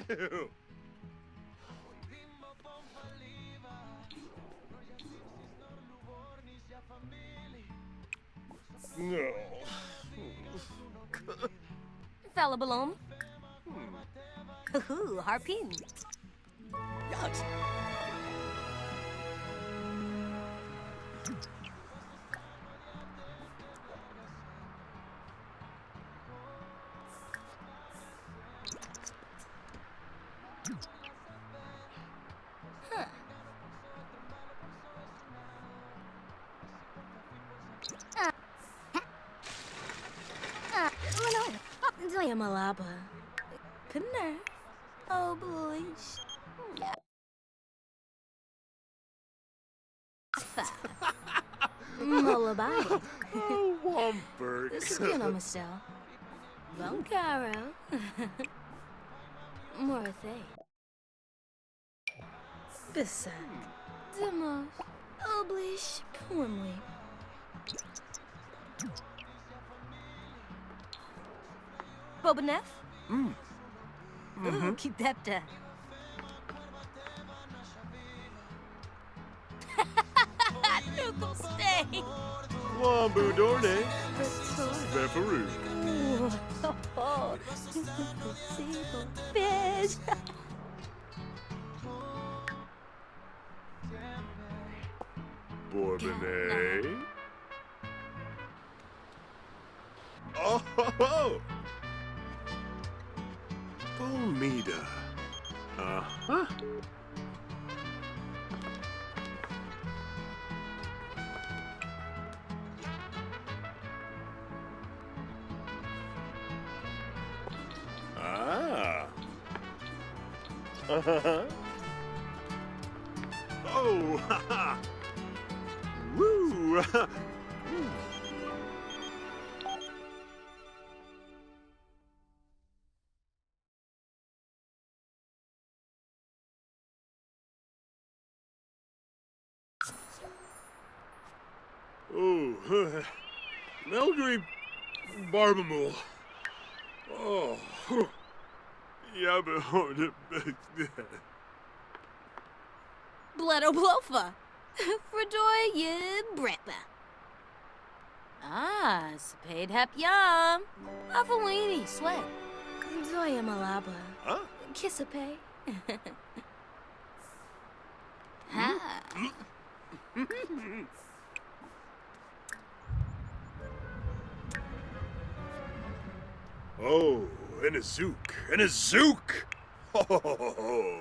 Ew. No. Fella balloon. Hoo-hoo, harpoon. Yucks. Zaya malaba. Pinner. Oh, boy. Yeah. Lullaby. Oh, Womberg. Skin on myself. Bon caro. Morthe. Beside. Demos. Oblish. Poemly. Bobanef? Ooh, keep that down. Nukem stay. Wombu Dorne. Befaroo. Fish. Bourbonnais. Oh, ho, ho. Bomida. Uh-huh. Ah. Uh-huh. Oh, ha, ha. Woo. Oh, Melgrave Barbamule. Oh, yeah, but hold it back there. Bledo blofa. Fredoy ye bretba. Ah, spade hap yum. Avawini sweat. Zoya malaba. Huh? Kissape. Ha. Oh, and a zook, and a zook! Ho, ho, ho, ho, ho.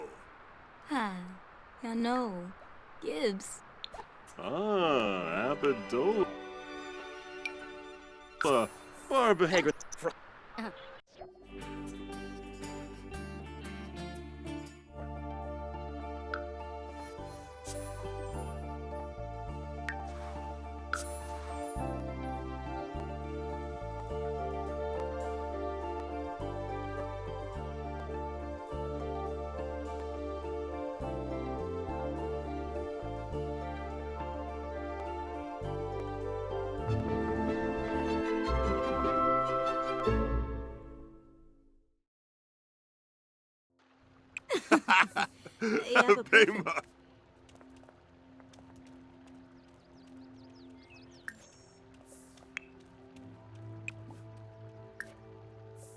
Ha. Ya know. Gibbs. Ah, Abadola. Barbahagra. Pema.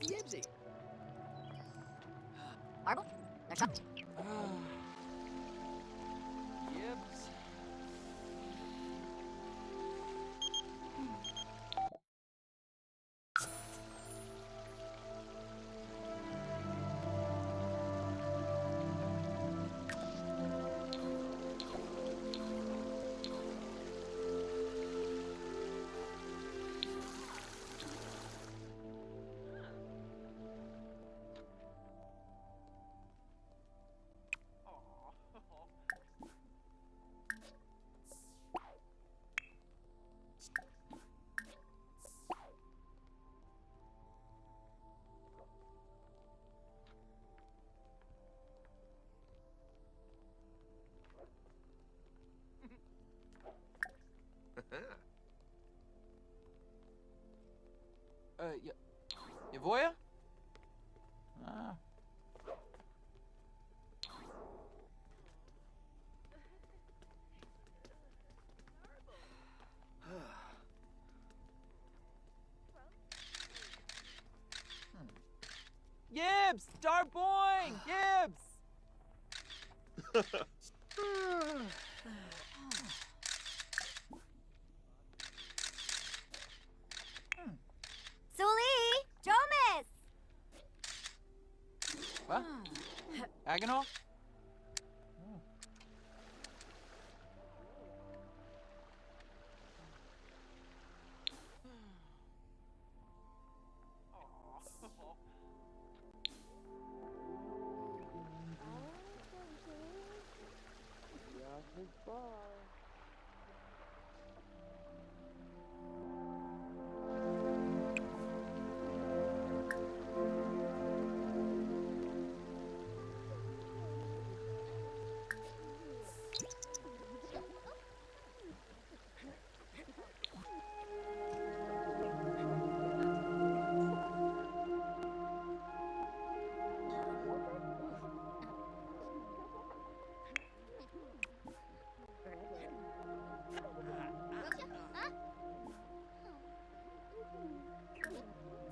Gibbsy. Marble? Next up. Gibbs. Javoya? Ah. Gibbs! Start boing! Gibbs! Sully! Jomis! What? Agonal? Yeah, goodbye.